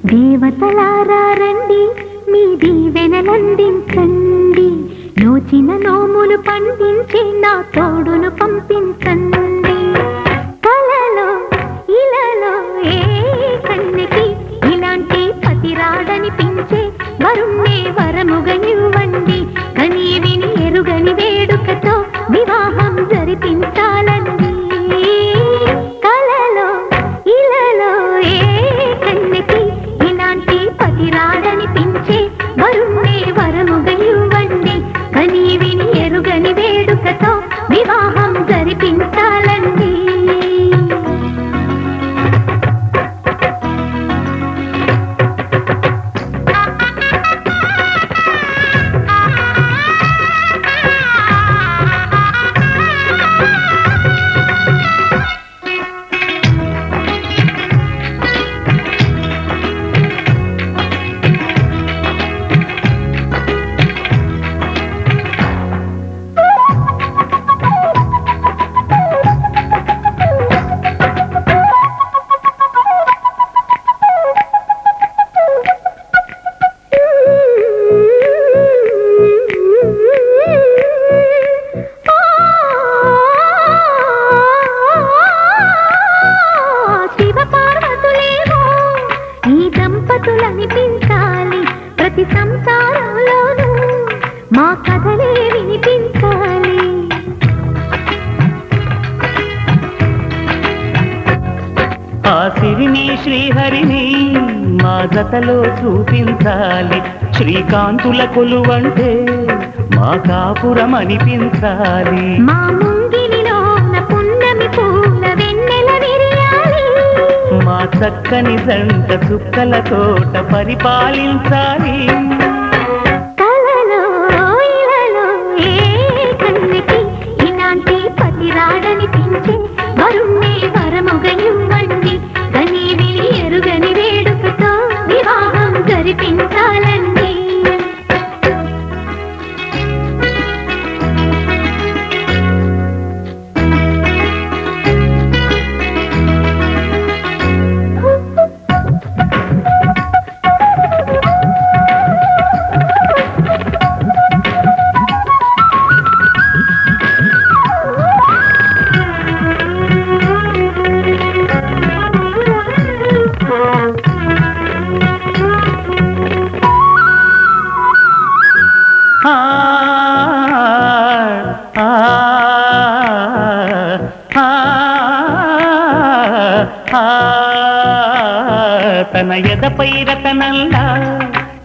దేవతలారా రండి, మీ దీవెనలందించండి. నోచిన నోములు పండించి నా తోడును పంపించండి. కలలో ఇలలో ఏ కన్యకి ఇలాంటి పతిరాడనిపించే వరుణ్ణే వరముగా ఇవ్వండి. కని విని ఎరుగని వేడుకతో వివాహం జరిపించాలండి. కలలో ఇలలో ఏ కన్యకి ఇలాంటి పతిరాడనిపించే వరుణ్ణే వరముగా ఇవ్వండి. కని విని ఎరుగని వేడుకతో వివాహం జరిపించాలండి. దంపతులనిపించాలి, ప్రతి సంసారంలోనూ మా కథలే వినిపించాలి. ఆ సిరిని శ్రీహరిని మా జతలో చూపించాలి. శ్రీకాంతుల కొలువంటే మా కాపురం అనిపించాలి. మా ముంగిలిలోన పున్నమి పూల వెన్నెల విరియాలి. మా చక్కని జంట చుక్కల తోట పరిపాలించాలి. కలలో ఇలలో ఏ కన్యకి ఇలాంటి పతిరాడనిపించే వరుణ్ణే వరముగా ఇవ్వండి. కని విని ఎరుగని వేడుకతో వివాహం జరిపించాలండి. తన ఎదపై రతనల్లా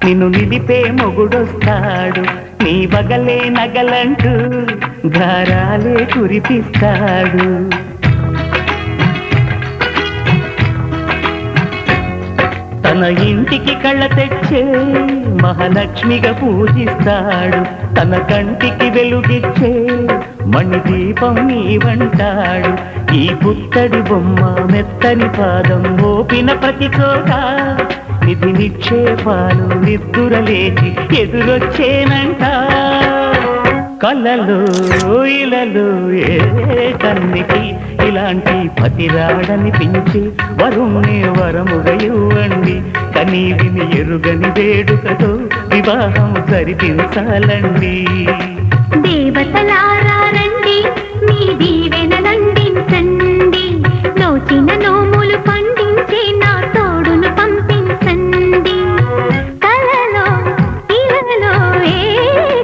నిన్ను నిలిపే మొగుడొస్తాడు. నీ బగలే నగలంటూ గారాలే కురిపిస్తాడు. తన ఇంటికి కళ్ళ తెచ్చే మహాలక్ష్మిగా పూజిస్తాడు. తన కంటికి వెలుగిచ్చే మణిదీపం నీవంటాడు. ఈ పుత్తడి బొమ్మ మెత్తని పాదం మోపిన ప్రతి చోట నిధి నిక్షేపాలు నిద్దురలేచి ఎదురొచ్చేనంట. కలలో ఇలలో ఏ కన్నికి ఇలాంటి పతిరాడనిపించి వరుణ్ణే వరముగా ఇవ్వండి. కని విని ఎరుగని వేడుకతో వివాహం జరిపించాలండి. దేవతలారా రండి, మీ దీవెనలందించండి. నోచిన నోములు పండించే నా తోడును పంపించండి. కలలో ఇలలో ఏ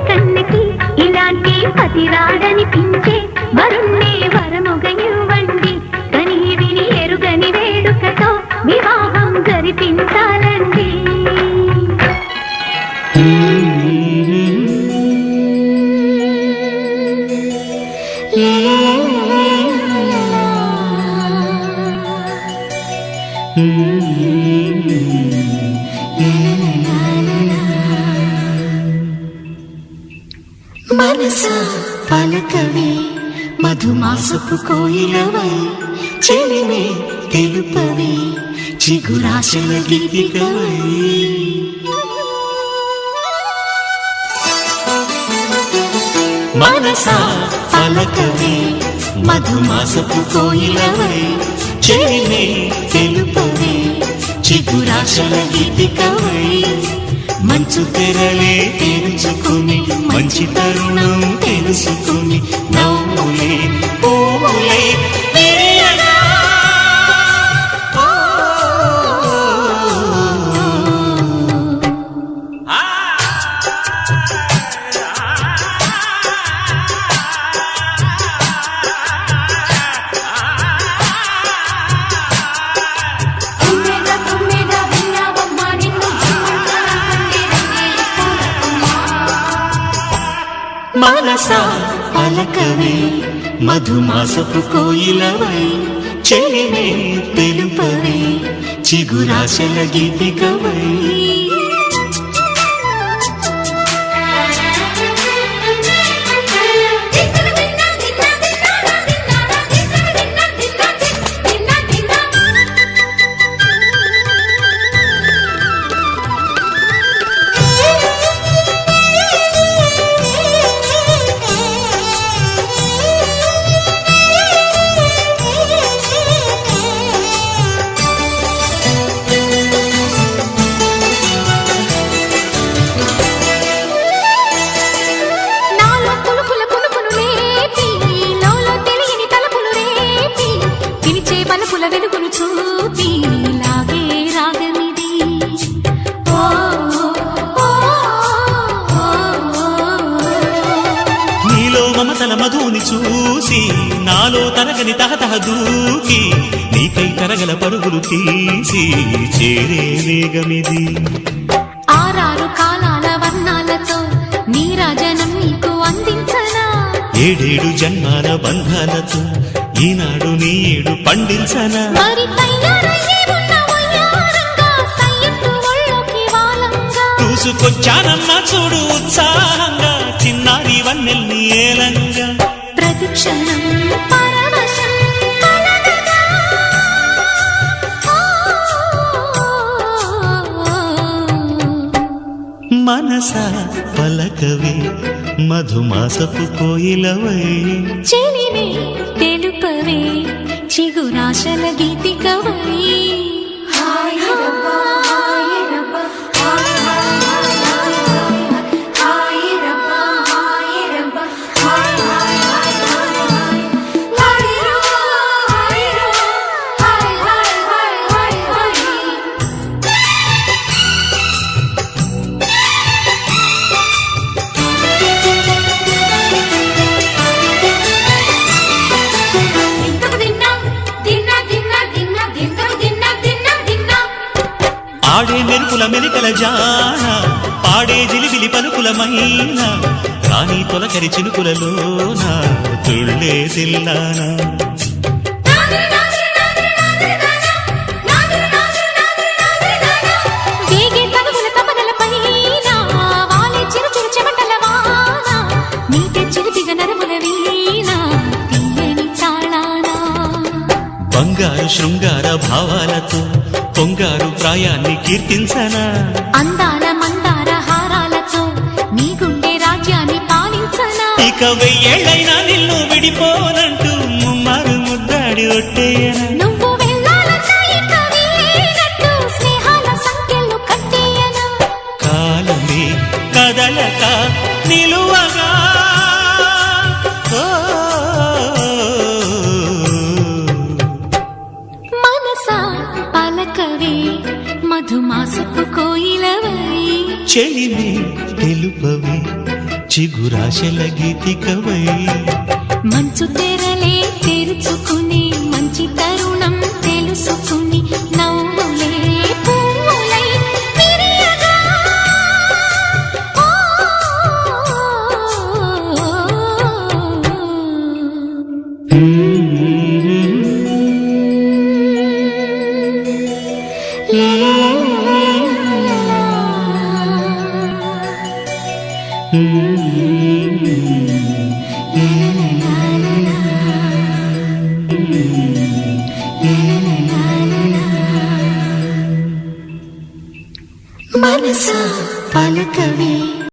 కన్యకి ఇలాంటి పతిరాడనిపించే వరుణ్ణే వరముగా ఇవ్వండి. కని విని ఎరుగని వేడుకతో వివాహం జరిపించాలండి. మనసా పలకవే మధుమాసపు కోయిలవై చెలిమే తెలుపవే చిగురాశల గీతికవై మనసా పలకవే మధుమాసపు కోయిలవై చెలిమే తెలుపవే చిగురాశల గీతికవై మంచు తెరలే తెరుచుకుని మంచి తరుణం తెలుసుకుని నవ్వులే పూలే విరియగా. మనసా పలకవే మధుమాసపు కోయిలవై చెలిమే తెలుపవే చిగురాశల గీతికవై వెలుగును చూపి లాగే రాగమిది నీలో మమతల మధుని చూసి నాలో తరగని తహతహ దూకి నీకై తరగల పరుగులు తీసి చేరే వేగమిది ఆరారు కాలాల వర్ణాలతో నీరాజనం నీకు అందించనా ఏడేడు జన్మాల బంధాలతో ఈనాడు నీడు పండించనా మరి చూసుకొచ్చానమ్మా చూడు ఉత్సాహంగా చిన్నారి వన్నెల్ని ఏలంగా ప్రతిక్షణం పరవశం కలగగా. మనసా పలకవే మధుమాసపు కోయిలవై చెలిమే తెలుపవే చిగురాశల గీతికవై ఆడే మెరుపుల మెలికల జాన పాడే జిలిబిలి పలుకులమైన రాణి తొలకరి చినుకులలోన తుళ్ళే దిల్లానా వేగే తనువుల తపనలపైన వాలే చిరుచురు చెమటల వాన నీకే చిరుతిగ నరముల వీణ తీయని తాళానా బంగారు శృంగార భావాలతో పొంగారు ప్రాయాన్ని కీర్తించనా అందాల మందార హారాలతో నీ గుండె రాజ్యాన్ని పాలించనా ఇక వెయ్యేళ్ళైనా నిన్ను విడిపోనంటూ ముమ్మారు ముద్దాడి ఒట్టేయనా నువ్వు వెళ్ళాలన్నా ఇక వీలైనట్టు స్నేహాల సంఖ్యలు కట్టేయనా కాలమే కదలక నిలువగా మనసా పలకవే మధుమాసపు కోయిలవై చెలిమే తెలుపవే చిగురాశల గీతికవై మంచు తెరలే తెరుచుకుని మంచి తరుణం తెలుసుకుని నవ్వులే పూలై విరియగా. La la la la la. మనసా పలకవే